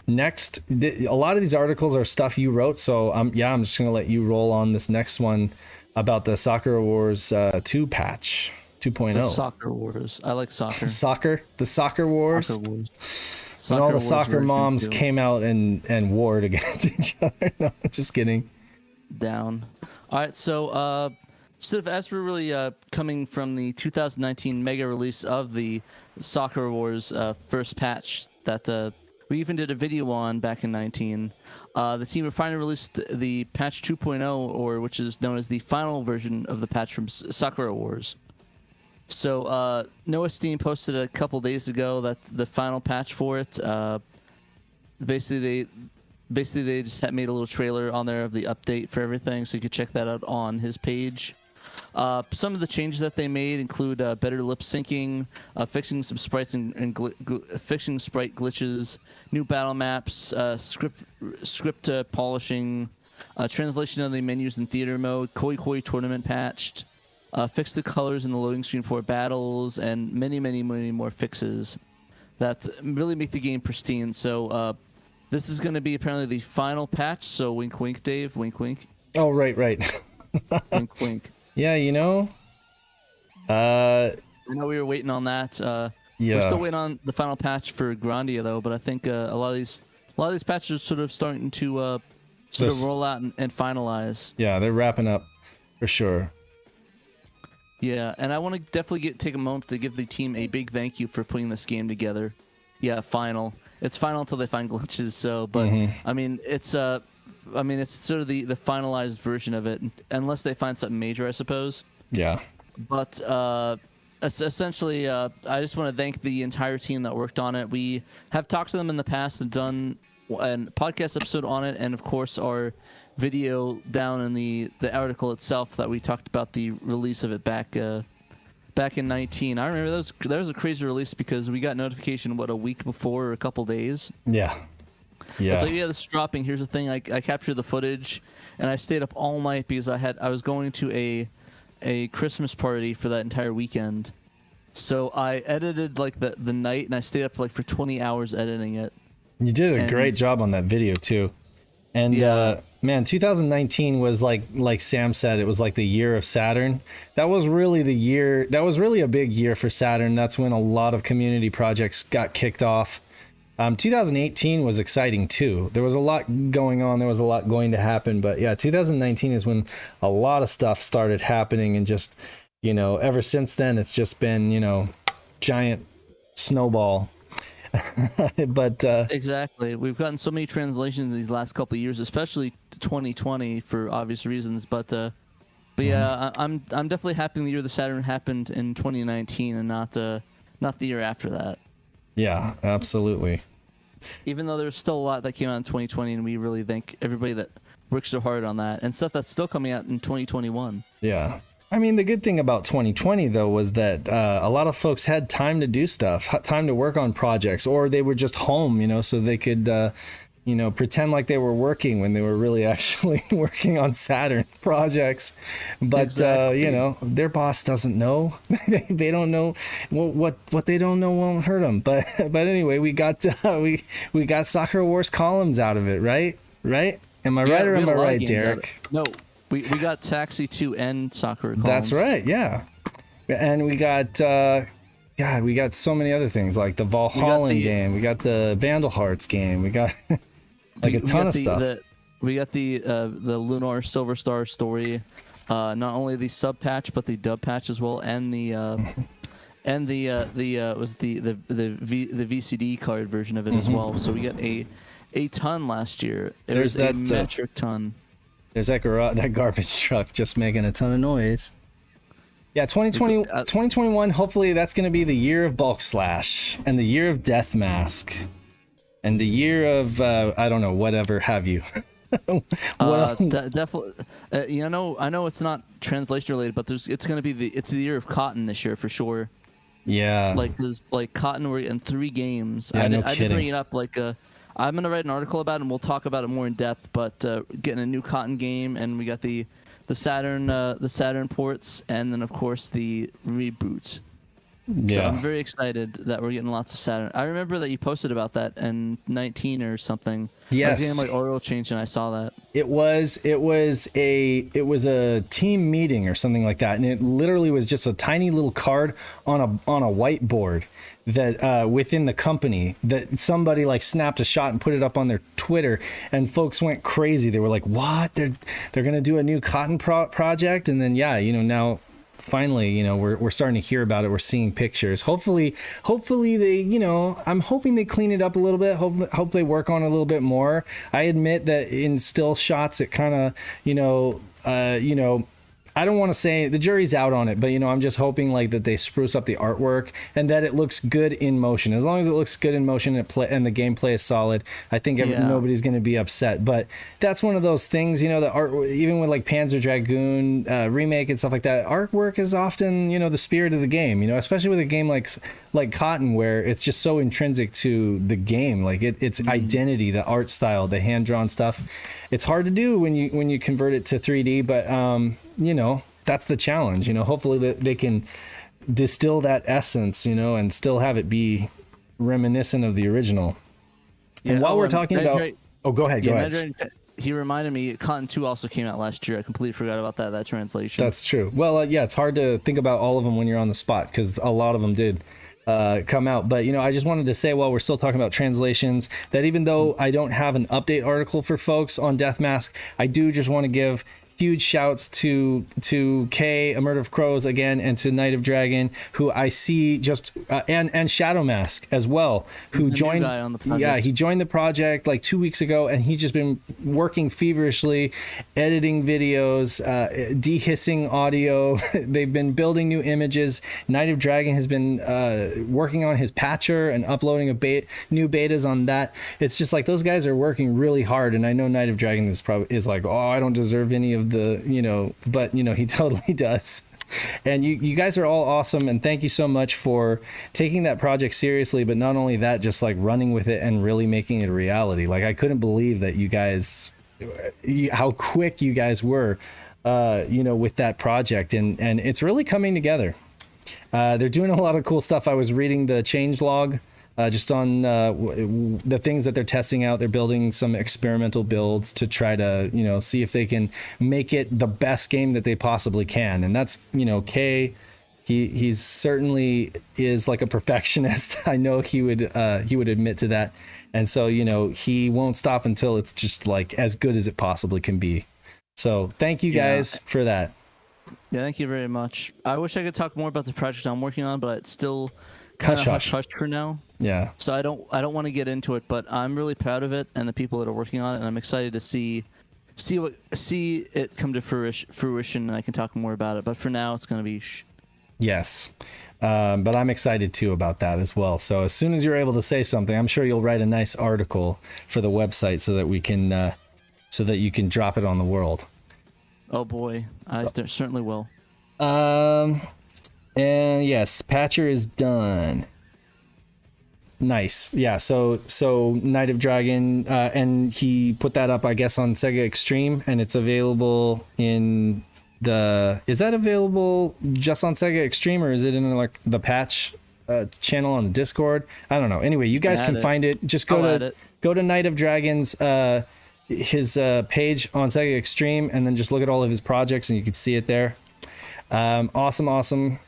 next, a lot of these articles are stuff you wrote, so yeah, I'm just gonna let you roll on this next one about the Sakura Wars 2 patch 2.0. The Soccer Wars. I like soccer. The Soccer Wars. Soccer Wars. When all the Wars soccer version moms 2. came out and warred against each other. No, just kidding. Down. All right, so sort of as we're really coming from the 2019 mega release of the Soccer Wars first patch that we even did a video on back in 19, the team have finally released the patch 2.0, or which is known as the final version of the patch from Sakura Wars. So Noah Steam posted a couple days ago that the final patch for it. Basically they just had made a little trailer on there of the update for everything, so you could check that out on his page. Some of the changes that they made include better lip syncing, fixing some sprites and fixing sprite glitches, new battle maps, script polishing, translation of the menus in theater mode, Koi Koi tournament patched, fix the colors in the loading screen for battles, and many more fixes that really make the game pristine. So this is going to be apparently the final patch, so wink wink, Dave, wink wink. Oh, right. Wink wink. Yeah, you know, I know we were waiting on that. yeah, We're still waiting on the final patch for Grandia though, but I think a lot of these patches are sort of starting to sort of roll out and finalize. Yeah, they're wrapping up for sure. Yeah, and I want to definitely take a moment to give the team a big thank you for putting this game together. Yeah, final. It's final until they find glitches. So, but I mean, it's sort of the finalized version of it, unless they find something major, I suppose. Yeah. But essentially, I just want to thank the entire team that worked on it. We have talked to them in the past and done a podcast episode on it, and of course our video down in the article itself that we talked about the release of it back in 19. I remember that was a crazy release because we got notification a week before or a couple days. Yeah. It's like, yeah, this is dropping. Here's the thing. I captured the footage and I stayed up all night because I was going to a Christmas party for that entire weekend. So I edited like the night, and I stayed up like for 20 hours editing it. You did a great job on that video too. And yeah. Man, 2019 was like Sam said, it was like the year of Saturn. That was really a big year for Saturn. That's when a lot of community projects got kicked off. 2018 was exciting too. There was a lot going on. There was a lot going to happen. But yeah, 2019 is when a lot of stuff started happening, and just, ever since then, it's just been, giant snowball. But exactly, we've gotten so many translations in these last couple of years, especially 2020 for obvious reasons. But yeah, I'm definitely happy the year the Saturn happened in 2019 and not the year after that. Yeah, absolutely. Even though there's still a lot that came out in 2020, and we really thank everybody that worked so hard on that, and stuff that's still coming out in 2021. Yeah. I mean, the good thing about 2020, though, was that a lot of folks had time to do stuff, time to work on projects, or they were just home, so they could, pretend like they were working when they were really actually working on Saturn projects. But, exactly. Their boss doesn't know. They don't know. What they don't know won't hurt them. But anyway, we got we got Sakura Wars columns out of it, right? Right? Am I right or am I right, Derek? No. We got Taxi 2 and Sakura columns. That's right, yeah. And we got, we got so many other things, like the Valhalla game. We got the Vandal Hearts game. We got a ton of stuff. We got the Lunar Silver Star story. Not only the sub patch, but the dub patch as well, and the VCD card version of it as well. So we got a ton last year. There's a metric ton. There's that garbage truck just making a ton of noise. Yeah, 2021, hopefully that's going to be the year of Bulk Slash, and the year of Death Mask, and the year of, I don't know, whatever have you. Definitely. I know it's not translation related, but it's going to be the year of Cotton this year for sure. Yeah. Like Cotton were in 3 games. Yeah, I kidding. did bring it up I'm gonna write an article about it, and we'll talk about it more in depth. But getting a new Cotton game, and we got the Saturn ports, and then of course the reboots. So Yeah. I'm very excited that we're getting lots of Saturn. I remember that you posted about that in 19 or something. I was getting Yes. like oil change and I saw that. It was a team meeting or something like that, and it literally was just a tiny little card on a whiteboard that within the company that somebody like snapped a shot and put it up on their Twitter, and folks went crazy. They were like, "What? They're gonna do a new cotton project?" And then yeah, now finally, we're starting to hear about it. We're seeing pictures. Hopefully they, I'm hoping they clean it up a little bit. Hope they work on it a little bit more. I admit that in still shots, it kind of, I don't want to say the jury's out on it, but I'm just hoping like that they spruce up the artwork and that it looks good in motion. As long as it looks good in motion and the gameplay is solid, I think nobody's going to be upset. But that's one of those things, the art, even with like Panzer Dragoon remake and stuff like that, artwork is often, the spirit of the game, especially with a game like Cotton, where it's just so intrinsic to the game, like its identity, the art style, the hand-drawn stuff. It's hard to do when you convert it to 3D, but that's the challenge. Hopefully they can distill that essence, and still have it be reminiscent of the original. Yeah, and while we're talking about, go ahead. He reminded me, Cotton 2 also came out last year. I completely forgot about that translation. That's true. Well, yeah, it's hard to think about all of them when you're on the spot because a lot of them did come out. But I just wanted to say, while we're still talking about translations, that even though I don't have an update article for folks on Death Mask, I do just want to give huge shouts to Kay, A Murder of Crows again, and to Night of Dragon, who I see just and Shadow Mask as well, who joined. New guy on the project. Yeah, he joined the project like 2 weeks ago, and he's just been working feverishly, editing videos, dehissing audio. They've been building new images. Night of Dragon has been working on his patcher and uploading new betas on that. It's just like those guys are working really hard, and I know Night of Dragon is like, oh, I don't deserve any of the, but he totally does. And you guys are all awesome, and thank you so much for taking that project seriously, but not only that, just like running with it and really making it a reality. Like, I couldn't believe that you guys, how quick you guys were, with that project, and it's really coming together. They're doing a lot of cool stuff. I was reading the change log just on the things that they're testing out. They're building some experimental builds to try to, see if they can make it the best game that they possibly can. And that's, Kay, he's certainly is like a perfectionist. I know he would admit to that. And so, he won't stop until it's just like as good as it possibly can be. So thank you guys for that. Yeah, thank you very much. I wish I could talk more about the project I'm working on, but it's still kind of hush for now. Yeah. So I don't want to get into it, but I'm really proud of it and the people that are working on it, and I'm excited to see it come to fruition, and I can talk more about it. But for now, it's going to be Yes. But I'm excited too about that as well. So as soon as you're able to say something, I'm sure you'll write a nice article for the website so that we can so that you can drop it on the world. Oh boy, I certainly will. And yes, Patcher is done. Nice. Yeah, so Night of Dragon, and he put that up, I guess, on Sega Extreme, and it's available in is that available just on Sega Extreme, or is it in like the patch channel on the Discord? I don't know. Anyway, you guys can find it. Just go to Night of Dragon's his page on Sega Extreme, and then just look at all of his projects, and you can see it there. Awesome.